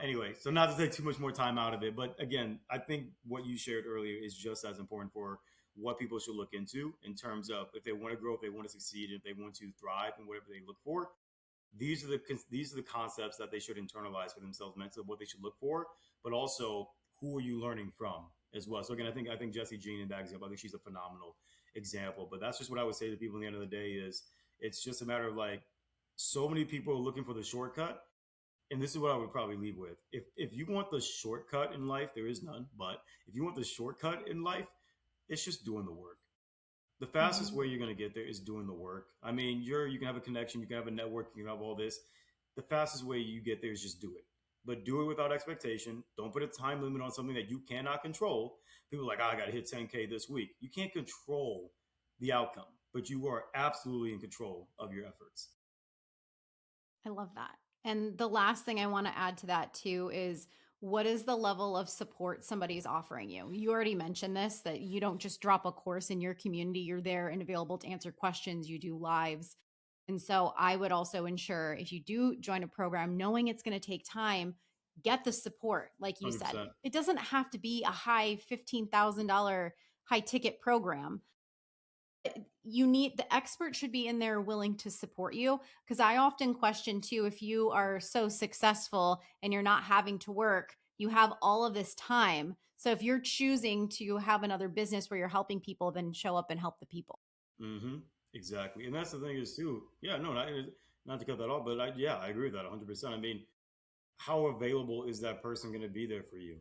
anyway, so not to take too much more time out of it, but again, I think what you shared earlier is just as important for what people should look into in terms of if they want to grow, if they want to succeed, if they want to thrive, and whatever they look for. These are the concepts that they should internalize for themselves mentally, what they should look for, but also who are you learning from as well. So again, I think Jessie Jean in that example, I think she's a phenomenal example. But that's just what I would say to people. At the end of the day, is it's just a matter of like so many people are looking for the shortcut, and this is what I would probably leave with. If you want the shortcut in life, there is none. But if you want the shortcut in life, it's just doing the work. The fastest Mhm. way you're going to get there is doing the work. I mean, you can have a connection, you can have a network, you can have all this. The fastest way you get there is just do it. But do it without expectation. Don't put a time limit on something that you cannot control. People are like, oh, I got to hit 10K this week. You can't control the outcome, but you are absolutely in control of your efforts. I love that. And the last thing I want to add to that too is what is the level of support somebody's offering you? You already mentioned this that you don't just drop a course in your community, you're there and available to answer questions, you do lives. And so I would also ensure if you do join a program, knowing it's going to take time, get the support. Like you said, 100%. it doesn't have to be a high $15,000 high ticket program. You need the expert should be in there willing to support you, because I often question too, if you are so successful and you're not having to work, you have all of this time. So if you're choosing to have another business where you're helping people, then show up and help the people. Mm-hmm. Exactly. And that's the thing is too. Yeah, no, not to cut that off, but yeah, I agree with that 100%. I mean, how available is that person going to be there for you?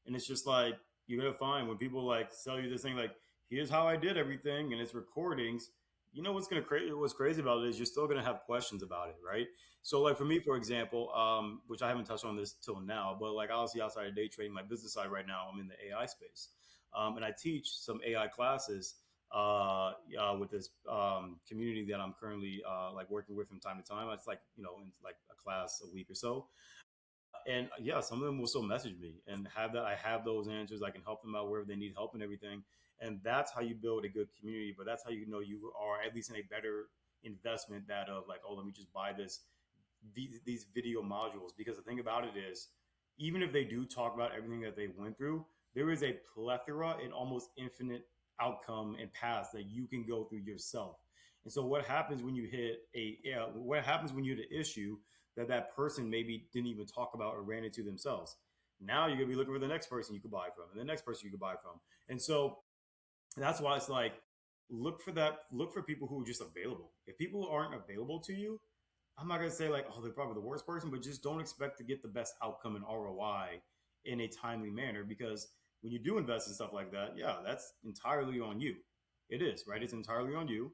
And it's just like you got to find when people like sell you this thing like here's how I did everything and it's recordings. You know what's going to create what's crazy about it is you're still going to have questions about it, right? So like for me, for example, which I haven't touched on this till now, but like obviously outside of day trading, my business side right now, I'm in the AI space, and I teach some AI classes with this community that I'm currently like working with from time to time. It's like in like a class a week or so, and yeah, some of them will still message me and have that. I have those answers. I can help them out wherever they need help and everything. And that's how you build a good community. But that's how you know you are at least in a better investment that of like, oh, let me just buy these video modules. Because the thing about it is, even if they do talk about everything that they went through, there is a plethora and almost infinite outcome and paths that you can go through yourself. And so, what happens when you hit what happens when you hit an issue that person maybe didn't even talk about or ran into themselves? Now you're gonna be looking for the next person you could buy from, and the next person you could buy from. And so that's why it's like look for people who are just available. If people aren't available to you, I'm not gonna say like, oh, they're probably the worst person, but just don't expect to get the best outcome and ROI in a timely manner because when you do invest in stuff like that, yeah, that's entirely on you. It is, right? It's entirely on you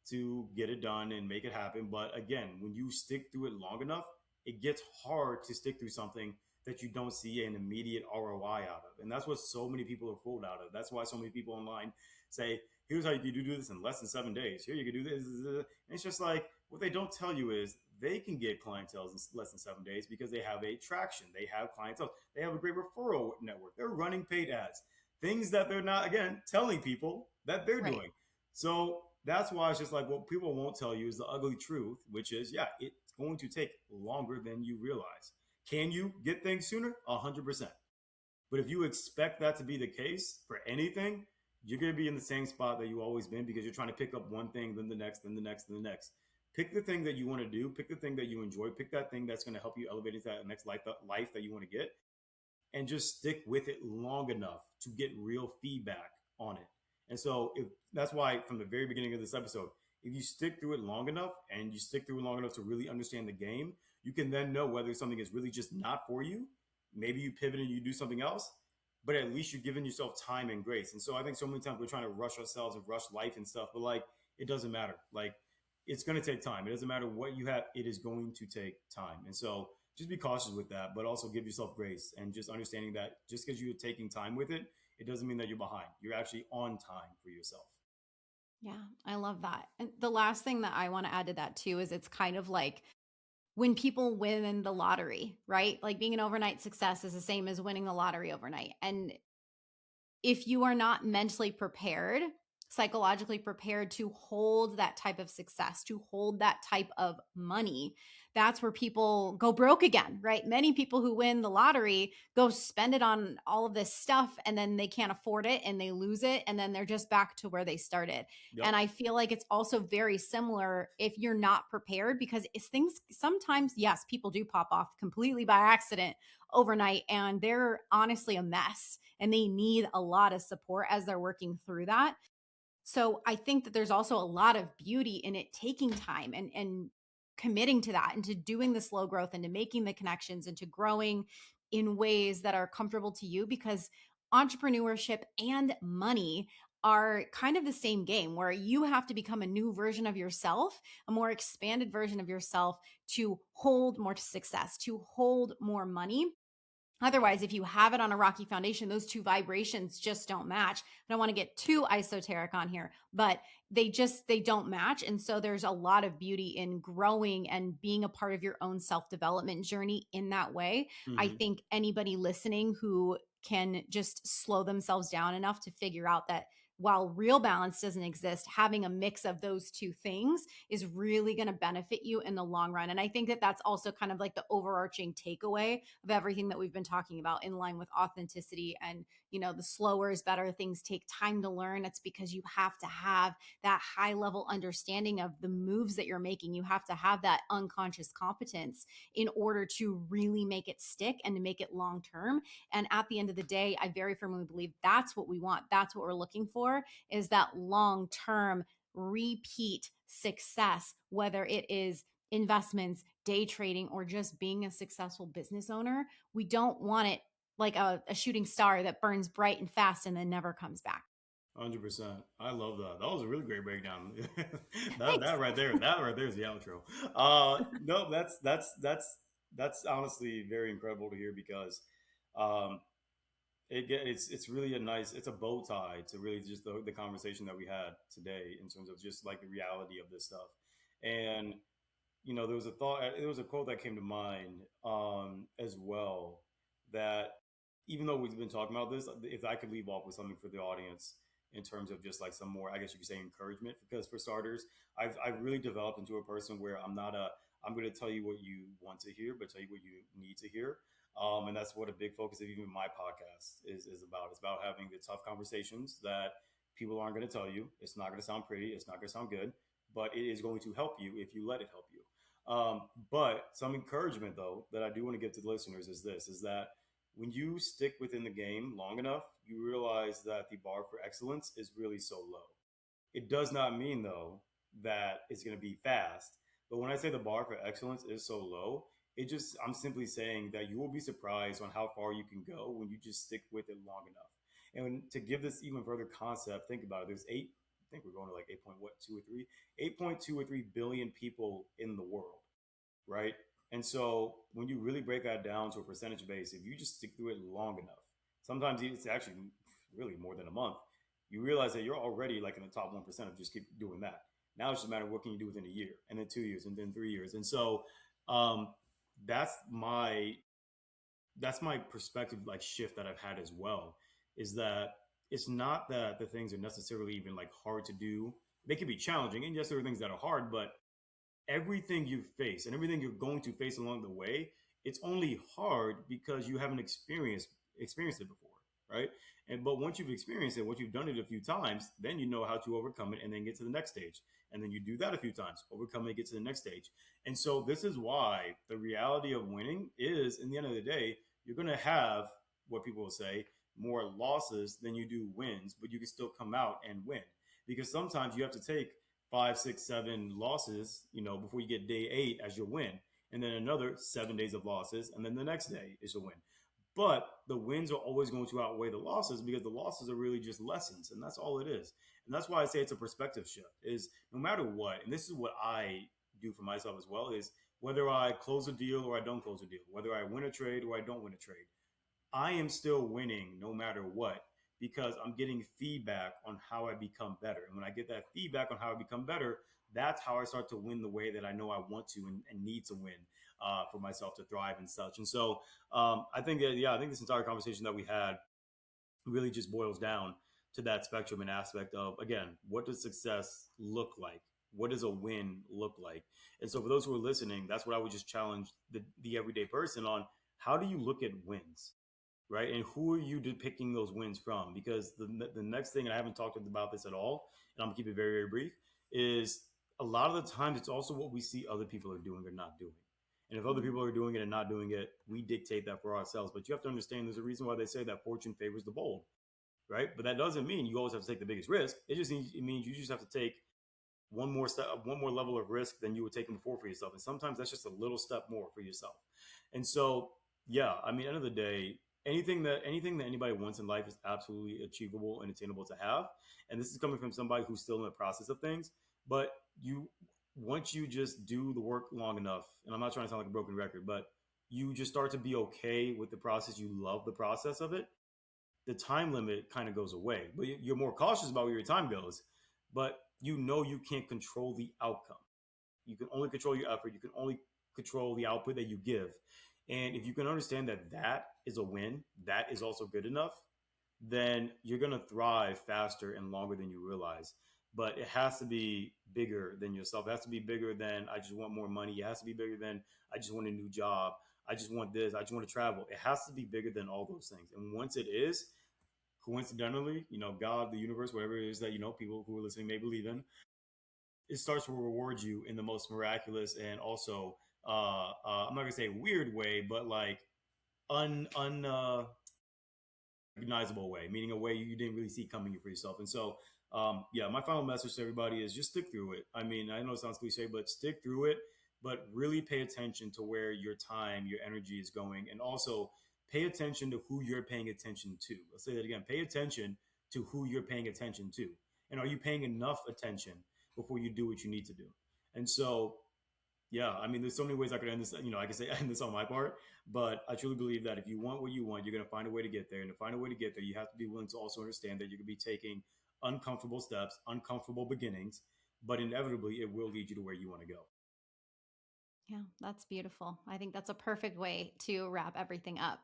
to get it done and make it happen. But again, when you stick through it long enough, it gets hard to stick through something that you don't see an immediate ROI out of. And that's what so many people are fooled out of. That's why so many people online say, here's how you do this in less than 7 days. Here you can do this. And it's just like, what they don't tell you is they can get clientele in less than 7 days because they have a traction. They have clientele. They have a great referral network. They're running paid ads, things that they're not, again, telling people that they're Right. doing. So that's why it's just like what people won't tell you is the ugly truth, which is, yeah, it's going to take longer than you realize. Can you get things sooner? 100%. But if you expect that to be the case for anything, you're going to be in the same spot that you always been because you're trying to pick up one thing, then the next, then the next, then the next. Pick the thing that you want to do. Pick the thing that you enjoy. Pick that thing that's going to help you elevate into that next life that you want to get, and just stick with it long enough to get real feedback on it. And so if that's why from the very beginning of this episode, if you stick through it long enough and you stick through it long enough to really understand the game, you can then know whether something is really just not for you. Maybe you pivot and you do something else, but at least you're giving yourself time and grace. And so I think so many times we're trying to rush ourselves and rush life and stuff, but like it doesn't matter. Like it's going to take time. It doesn't matter what you have, it is going to take time. And so just be cautious with that, but also give yourself grace and just understanding that just because you're taking time with it, it doesn't mean that you're behind. You're actually on time for yourself. Yeah, I love that. And the last thing that I want to add to that too is it's kind of like when people win in the lottery, right? Like being an overnight success is the same as winning the lottery overnight. And if you are not mentally prepared, psychologically prepared to hold that type of success, to hold that type of money, that's where people go broke again, right? Many people who win the lottery go spend it on all of this stuff and then they can't afford it and they lose it and then they're just back to where they started. Yep. And I feel like it's also very similar if you're not prepared because it's things sometimes, yes, people do pop off completely by accident overnight and they're honestly a mess and they need a lot of support as they're working through that. So I think that there's also a lot of beauty in it taking time and committing to that and to doing the slow growth and to making the connections and to growing in ways that are comfortable to you because entrepreneurship and money are kind of the same game where you have to become a new version of yourself, a more expanded version of yourself to hold more success, to hold more money. Otherwise, if you have it on a rocky foundation, those two vibrations just don't match. I don't want to get too esoteric on here, but they don't match. And so there's a lot of beauty in growing and being a part of your own self-development journey in that way. I Mm-hmm. think anybody listening who can just slow themselves down enough to figure out that while real balance doesn't exist, having a mix of those two things is really going to benefit you in the long run. And I think that that's also kind of like the overarching takeaway of everything that we've been talking about, in line with authenticity and, the slower is better. Things take time to learn. It's because you have to have that high level understanding of the moves that you're making. You have to have that unconscious competence in order to really make it stick and to make it long term. And at the end of the day, I very firmly believe that's what we want. That's what we're looking for, is that long term repeat success, whether it is investments, day trading, or just being a successful business owner. We don't want it like a shooting star that burns bright and fast and then never comes back. 100%. I love that. That was a really great breakdown. that Thanks. that right there, is the outro. No, that's honestly very incredible to hear because um, it's really it's a bow tie to really just the conversation that we had today in terms of just like the reality of this stuff. And there was a quote that came to mind as well, that even though we've been talking about this, if I could leave off with something for the audience in terms of just like some more, I guess you could say, encouragement, because for starters, I've really developed into a person where I'm going to tell you what you want to hear, but tell you what you need to hear. And that's what a big focus of even my podcast is about. It's about having the tough conversations that people aren't going to tell you. It's not going to sound pretty. It's not going to sound good, but it is going to help you if you let it help you. But some encouragement, though, that I do want to give to the listeners is that when you stick within the game long enough, you realize that the bar for excellence is really so low. It does not mean, though, that it's going to be fast. But when I say the bar for excellence is so low, I'm simply saying that you will be surprised on how far you can go when you just stick with it long enough. And to give this even further concept, think about it. I think we're going to like 8 point what, 2 or 3? 8.2 or 3 billion people in the world, right? And so when you really break that down to a percentage base, if you just stick through it long enough, sometimes it's actually really more than a month, you realize that you're already like in the top 1% of just keep doing that. Now it's just a matter of what can you do within a year, and then 2 years, and then 3 years. And so um, that's my perspective, like shift that I've had as well, is that it's not that the things are necessarily even like hard to do. They can be challenging, and yes, there are things that are hard, but everything you face and everything you're going to face along the way, it's only hard because you haven't experienced it before, right? And but once you've experienced it, once you've done it a few times, then you know how to overcome it and then get to the next stage. And then you do that a few times, overcome it, get to the next stage. And so this is why the reality of winning is, in the end of the day, you're going to have what people will say more losses than you do wins, but you can still come out and win, because sometimes you have to take 5, 6, 7 losses, before you get day 8 as your win, and then another 7 days of losses, and then the next day is your win. But the wins are always going to outweigh the losses, because the losses are really just lessons, and that's all it is. And that's why I say it's a perspective shift. Is no matter what, and this is what I do for myself as well, is whether I close a deal or I don't close a deal, whether I win a trade or I don't win a trade, I am still winning no matter what, because I'm getting feedback on how I become better. And when I get that feedback on how I become better, that's how I start to win the way that I know I want to and need to win for myself to thrive and such. And so I think that, yeah, I think this entire conversation that we had really just boils down to that spectrum and aspect of, again, what does success look like? What does a win look like? And so for those who are listening, that's what I would just challenge the everyday person on. How do you look at wins? Right? And who are you depicting those wins from? Because the next thing, and I haven't talked about this at all, and I'm gonna keep it very, very brief, is a lot of the times it's also what we see other people are doing or not doing. And if other people are doing it and not doing it, we dictate that for ourselves. But you have to understand there's a reason why they say that fortune favors the bold, right? But that doesn't mean you always have to take the biggest risk. It means you just have to take one more step, one more level of risk than you would take before for yourself. And sometimes that's just a little step more for yourself. And so, yeah, I mean, end of the day, anything that anybody wants in life is absolutely achievable and attainable to have. And this is coming from somebody who's still in the process of things. But once you just do the work long enough, and I'm not trying to sound like a broken record, but you just start to be okay with the process. You love the process of it. The time limit kind of goes away, but you're more cautious about where your time goes. But you can't control the outcome. You can only control your effort. You can only control the output that you give. And if you can understand that that is a win, that is also good enough, then you're going to thrive faster and longer than you realize. But it has to be bigger than yourself. It has to be bigger than I just want more money. It has to be bigger than I just want a new job. I just want this. I just want to travel. It has to be bigger than all those things. And once it is, coincidentally, God, the universe, whatever it is that, people who are listening may believe in, it starts to reward you in the most miraculous and also, I'm not going to say weird way, but like recognizable way, meaning a way you didn't really see coming for yourself. And so, yeah, my final message to everybody is just stick through it. I mean, I know it sounds cliche, but stick through it, but really pay attention to where your time, your energy is going. And also pay attention to who you're paying attention to. Let's say that again, pay attention to who you're paying attention to. And are you paying enough attention before you do what you need to do? And so, yeah, I mean, there's so many ways I could end this. I can say end this on my part, but I truly believe that if you want what you want, you're going to find a way to get there. And to find a way to get there, you have to be willing to also understand that you're going to be taking uncomfortable steps, uncomfortable beginnings, but inevitably it will lead you to where you want to go. Yeah, that's beautiful. I think that's a perfect way to wrap everything up.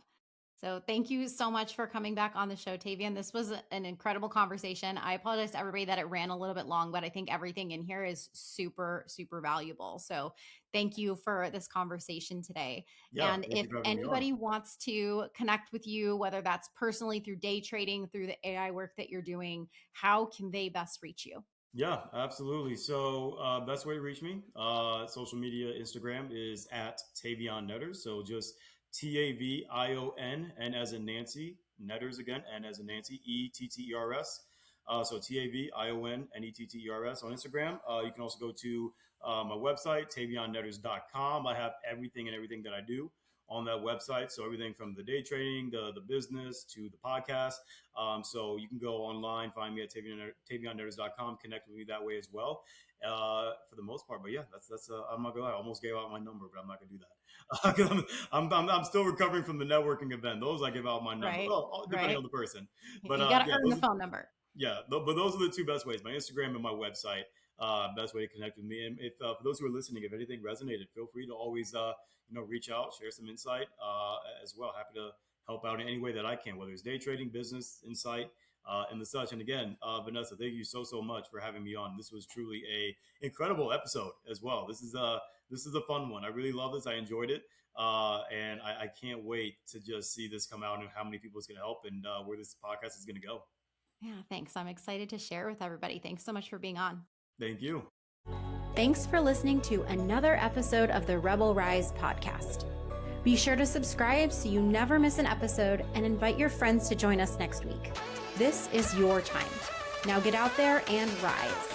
So thank you so much for coming back on the show, Tavion. This was an incredible conversation. I apologize to everybody that it ran a little bit long, but I think everything in here is super, super valuable. So thank you for this conversation today. Yeah, And thank if you for having me on. anybody wants to connect with you, whether that's personally through day trading, through the AI work that you're doing, how can they best reach you? Yeah, absolutely. So best way to reach me, social media, Instagram is at Tavion Netters. So just Tavion, N as in Nancy, Netters again, N as in Nancy, Etters. So Tavion, Netters on Instagram. You can also go to my website, tavionnetters.com. I have everything that I do on that website. So everything from the day trading, the business to the podcast. So you can go online, find me at tavionnetters.com, connect with me that way as well. For the most part, but yeah, that's I'm not gonna lie, I almost gave out my number, but I'm not gonna do that. I'm still recovering from the networking event. Those I give out my number, depending on the person. But you got to earn the phone number. Yeah, but those are the two best ways: my Instagram and my website. Best way to connect with me. And if for those who are listening, if anything resonated, feel free to always reach out, share some insight as well. Happy to help out in any way that I can, whether it's day trading, business, insight, and the such. And again, Vanessa, thank you so much for having me on. This was truly a incredible episode as well. This is a fun one. I really love this. I enjoyed it. And I can't wait to just see this come out and how many people it's going to help and where this podcast is going to go. Yeah, thanks. I'm excited to share with everybody. Thanks so much for being on. Thank you. Thanks for listening to another episode of the Rebel Rise podcast. Be sure to subscribe so you never miss an episode and invite your friends to join us next week. This is your time. Now get out there and rise.